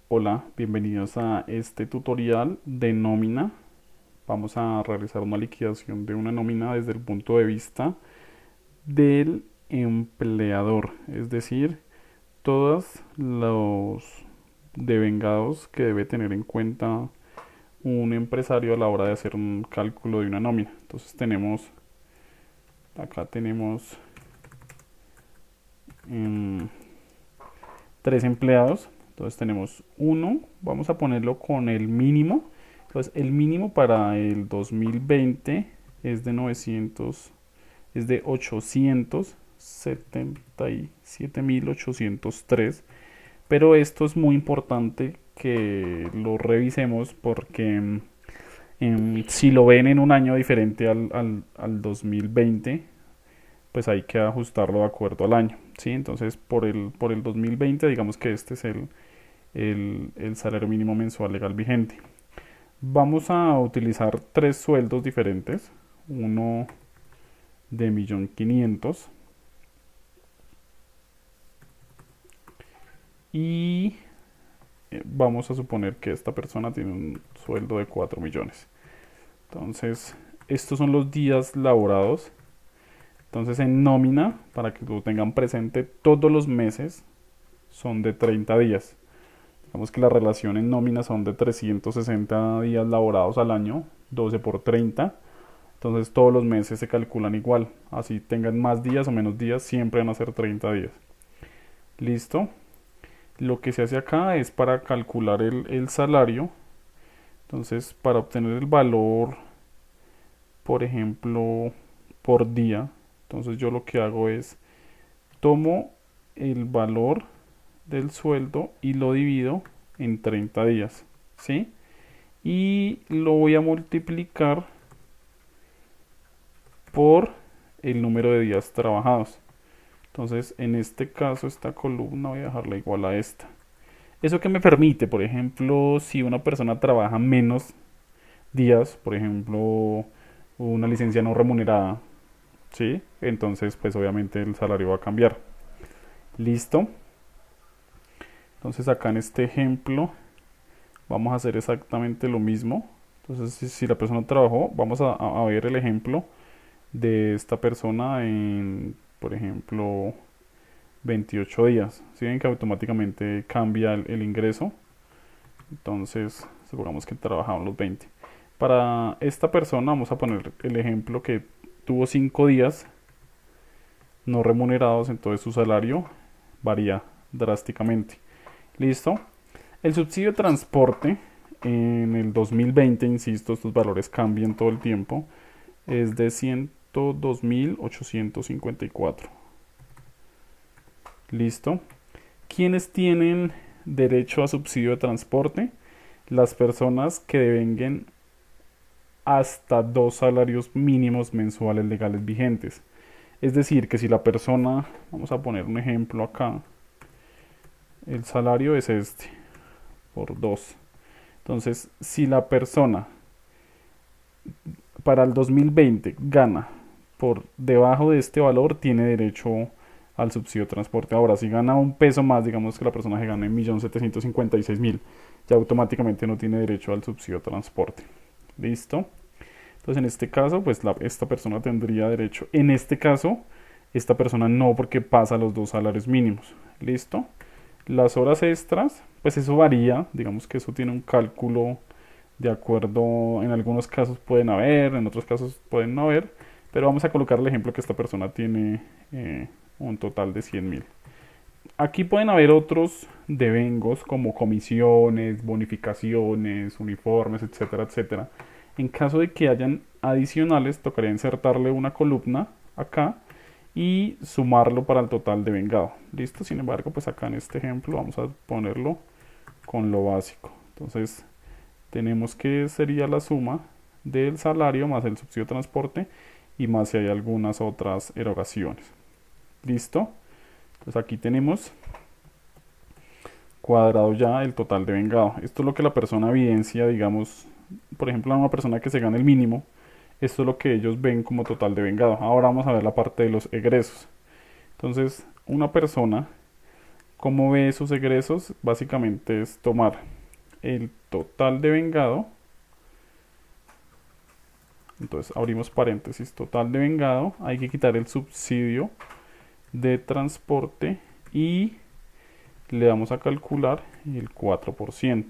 Hola, bienvenidos a este tutorial de nómina. Vamos a realizar una liquidación de una nómina desde el punto de vista del empleador, es decir, todos los devengados que debe tener en cuenta un empresario a la hora de hacer un cálculo de una nómina. Entonces acá tenemos em, tres empleados. Entonces tenemos uno, vamos a ponerlo con el mínimo. Entonces el mínimo para el 2020 es de 900, es de 877.803. Pero esto es muy importante que lo revisemos porque si lo ven en un año diferente al 2020, pues hay que ajustarlo de acuerdo al año, ¿sí? Entonces por el 2020 digamos que este es el salario mínimo mensual legal vigente. Vamos a utilizar tres sueldos diferentes, uno de 1.500.000 y vamos a suponer que esta persona tiene un sueldo de 4 millones. Entonces, estos son los días laborados. Entonces, en nómina, para que lo tengan presente, todos los meses son de 30 días. Digamos que la relación en nómina son de 360 días laborados al año, 12 por 30. Entonces todos los meses se calculan igual. Así tengan más días o menos días, siempre van a ser 30 días. Listo. Lo que se hace acá es para calcular el salario. Entonces para obtener el valor, por ejemplo, por día. Entonces yo lo que hago es tomo el valor del sueldo y lo divido en 30 días, ¿sí? Y lo voy a multiplicar por el número de días trabajados. Entonces, en este caso, esta columna voy a dejarla igual a esta. Eso que me permite, por ejemplo, si una persona trabaja menos días, por ejemplo, una licencia no remunerada, ¿sí? Entonces, pues obviamente el salario va a cambiar. Listo. Entonces, acá en este ejemplo, vamos a hacer exactamente lo mismo. Entonces, si la persona trabajó, vamos a ver el ejemplo de esta persona en, por ejemplo, 28 días. Si ven que automáticamente cambia el ingreso, entonces supongamos que trabajamos los 20. Para esta persona vamos a poner el ejemplo que tuvo 5 días no remunerados, entonces su salario varía drásticamente. ¿Listo? El subsidio de transporte en el 2020, insisto, estos valores cambian todo el tiempo, es de 102.854. ¿Listo? ¿Quiénes tienen derecho a subsidio de transporte? Las personas que devenguen hasta dos salarios mínimos mensuales legales vigentes. Es decir, que si la persona, vamos a poner un ejemplo acá, el salario es este, por 2. Entonces, si la persona para el 2020 gana por debajo de este valor, tiene derecho al subsidio de transporte. Ahora, si gana un peso más, digamos que la persona que gana 1.756.000, ya automáticamente no tiene derecho al subsidio de transporte. ¿Listo? Entonces, en este caso, pues esta persona tendría derecho. En este caso, esta persona no, porque pasa los dos salarios mínimos. ¿Listo? Las horas extras, pues eso varía. Digamos que eso tiene un cálculo de acuerdo, en algunos casos pueden haber, en otros casos pueden no haber, pero vamos a colocar el ejemplo que esta persona tiene un total de 100.000. Aquí pueden haber otros devengos como comisiones, bonificaciones, uniformes, etcétera, etcétera. En caso de que hayan adicionales, tocaría insertarle una columna acá y sumarlo para el total devengado. ¿Listo? Sin embargo, pues acá en este ejemplo vamos a ponerlo con lo básico. Entonces, tenemos que sería la suma del salario más el subsidio de transporte y más si hay algunas otras erogaciones. ¿Listo? Entonces aquí tenemos cuadrado ya el total de vengado. Esto es lo que la persona evidencia, digamos, por ejemplo, a una persona que se gana el mínimo, esto es lo que ellos ven como total de vengado. Ahora vamos a ver la parte de los egresos. Entonces, una persona ¿Cómo ve sus egresos? Básicamente es tomar el total de vengado. Entonces abrimos paréntesis, total de vengado. Hay que quitar el subsidio de transporte y le damos a calcular el 4%.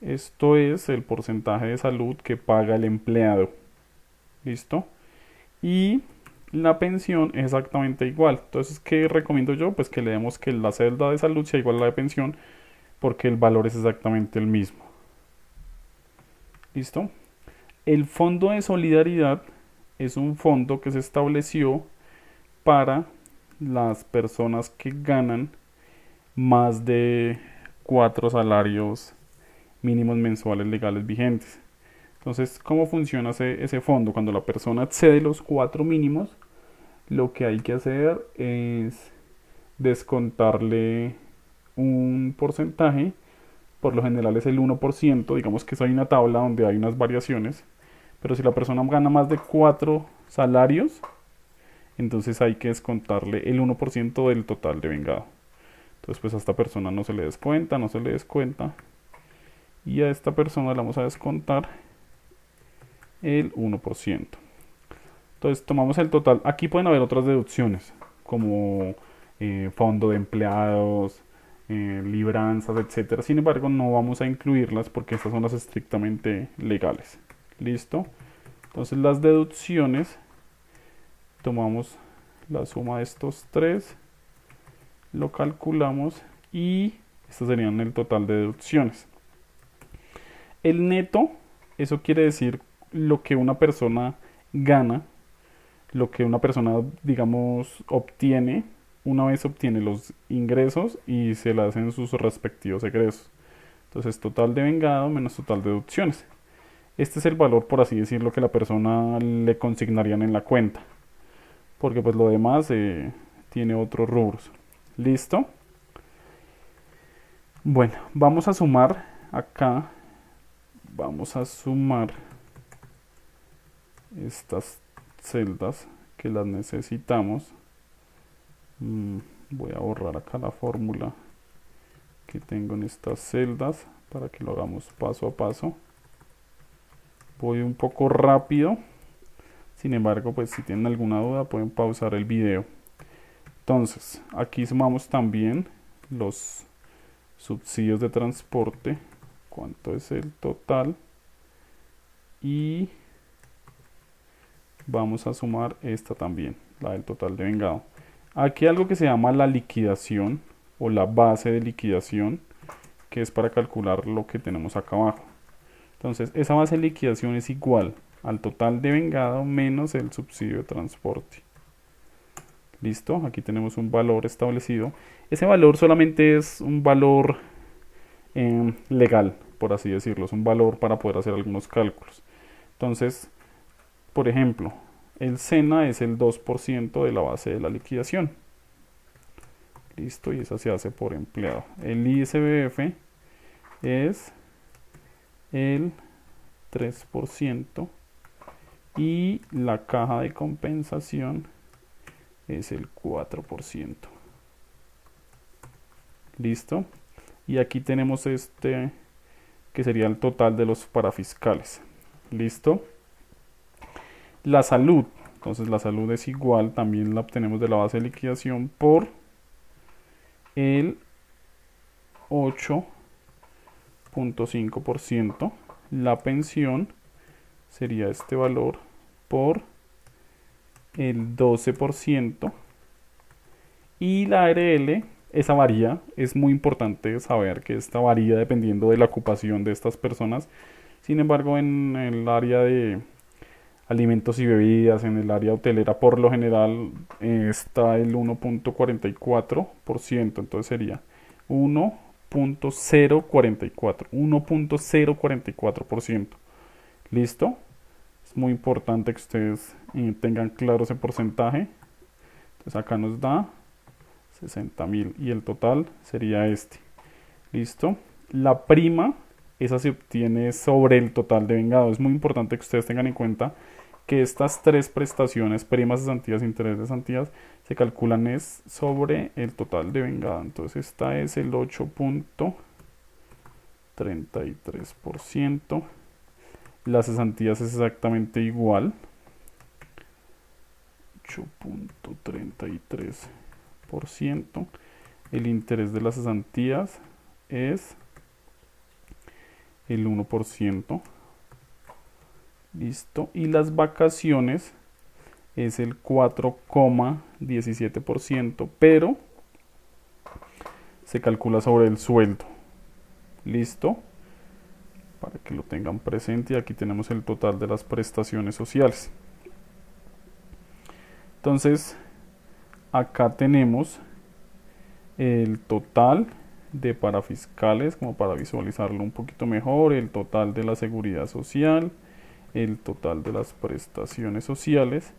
Esto es el porcentaje de salud que paga el empleado. ¿Listo? Y la pensión es exactamente igual. Entonces, ¿qué recomiendo yo? Pues que le demos que la celda de salud sea igual a la de pensión, porque el valor es exactamente el mismo. ¿Listo? El fondo de solidaridad es un fondo que se estableció para las personas que ganan más de 4 salarios mínimos mensuales legales vigentes. Entonces, ¿cómo funciona ese fondo? Cuando la persona excede los 4 mínimos, lo que hay que hacer es descontarle un porcentaje, por lo general es el 1%, digamos que hay una tabla donde hay unas variaciones, pero si la persona gana más de 4 salarios, entonces hay que descontarle el 1% del total de vengado. Entonces pues a esta persona no se le descuenta, no se le descuenta, y a esta persona le vamos a descontar el 1%. Entonces tomamos el total. Aquí pueden haber otras deducciones, como fondo de empleados, libranzas, etcétera. Sin embargo, no vamos a incluirlas porque estas son las estrictamente legales. ¿Listo? Entonces las deducciones, tomamos la suma de estos tres, lo calculamos y estos serían el total de deducciones. El neto, eso quiere decir lo que una persona gana, lo que una persona, digamos, obtiene una vez obtiene los ingresos y se le hacen sus respectivos egresos. Entonces, total de vengado menos total de deducciones. Este es el valor, por así decirlo, que la persona le consignarían en la cuenta, porque pues lo demás tiene otros rubros. ¿Listo? Bueno, vamos a sumar acá, vamos a sumar estas celdas que las necesitamos. Voy a borrar acá la fórmula que tengo en estas celdas para que lo hagamos paso a paso. Voy un poco rápido, sin embargo, pues si tienen alguna duda pueden pausar el video. Entonces, aquí sumamos también los subsidios de transporte, cuánto es el total, y vamos a sumar esta también, la del total de vengado. Aquí hay algo que se llama la liquidación o la base de liquidación, que es para calcular lo que tenemos acá abajo. Entonces, esa base de liquidación es igual al total de vengado menos el subsidio de transporte. ¿Listo? Aquí tenemos un valor establecido. Ese valor solamente es un valor legal, por así decirlo. Es un valor para poder hacer algunos cálculos. Entonces, por ejemplo, el SENA es el 2% de la base de la liquidación. Listo, y esa se hace por empleado. El ISBF es el 3% y la caja de compensación es el 4%. Listo. Y aquí tenemos este que sería el total de los parafiscales. Listo. La salud, entonces la salud es igual, también la obtenemos de la base de liquidación por el 8.5%. La pensión sería este valor por el 12%. Y la ARL, esa varía, es muy importante saber que esta varía dependiendo de la ocupación de estas personas. Sin embargo, en el área de alimentos y bebidas, en el área hotelera, por lo general está el 1.44%, entonces sería 1.044%. ¿Listo? Es muy importante que ustedes tengan claro ese porcentaje. Entonces acá nos da 60.000 y el total sería este. ¿Listo? La prima, esa se obtiene sobre el total de vengado. Es muy importante que ustedes tengan en cuenta que estas tres prestaciones, primas, cesantías, interés de cesantías, se calculan es sobre el total de vengada. Entonces esta es el 8.33%. Las cesantías es exactamente igual. 8.33%. El interés de las cesantías es el 1%. Listo. Y las vacaciones es el 4,17%, pero se calcula sobre el sueldo. Listo. Para que lo tengan presente, aquí tenemos el total de las prestaciones sociales. Entonces, acá tenemos el total de parafiscales, como para visualizarlo un poquito mejor, el total de la seguridad social, el total de las prestaciones sociales,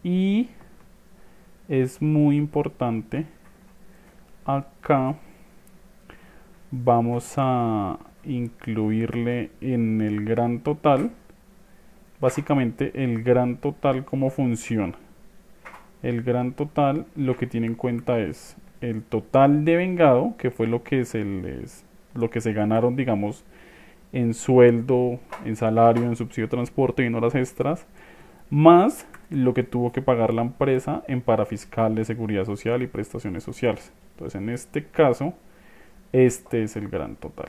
y es muy importante, acá vamos a incluirle en el gran total, básicamente el gran total cómo funciona. El gran total lo que tiene en cuenta es el total de vengado, que fue lo que se ganaron, digamos, en sueldo, en salario, en subsidio de transporte y en horas extras, más lo que tuvo que pagar la empresa en parafiscal de seguridad social y prestaciones sociales. Entonces, en este caso, este es el gran total.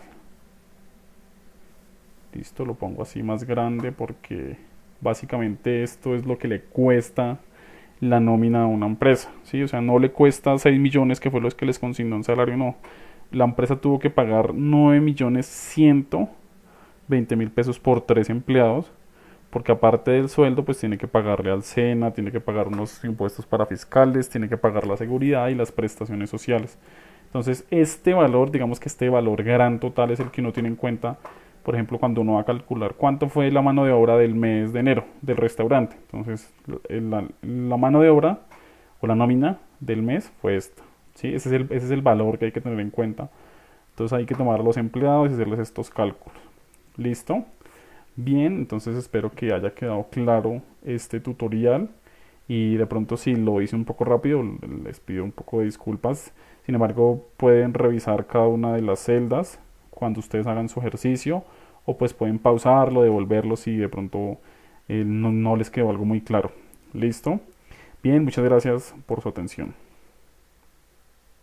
Listo, lo pongo así más grande porque básicamente esto es lo que le cuesta la nómina a una empresa, ¿sí? O sea, no le cuesta 6 millones, que fue lo que les consignó en salario, no. La empresa tuvo que pagar 9.120.000 pesos por 3 empleados, porque aparte del sueldo, pues tiene que pagarle al SENA, tiene que pagar unos impuestos para fiscales, tiene que pagar la seguridad y las prestaciones sociales. Entonces, este valor, digamos que este valor gran total es el que uno tiene en cuenta, por ejemplo, cuando uno va a calcular cuánto fue la mano de obra del mes de enero del restaurante. Entonces, la mano de obra o la nómina del mes fue esta, ¿sí? Ese es el valor que hay que tener en cuenta. Entonces, hay que tomar a los empleados y hacerles estos cálculos. ¿Listo? Bien, entonces espero que haya quedado claro este tutorial, y de pronto si lo hice un poco rápido les pido un poco de disculpas. Sin embargo, pueden revisar cada una de las celdas cuando ustedes hagan su ejercicio, o pues pueden pausarlo, devolverlo si de pronto no les quedó algo muy claro. ¿Listo? Bien, muchas gracias por su atención.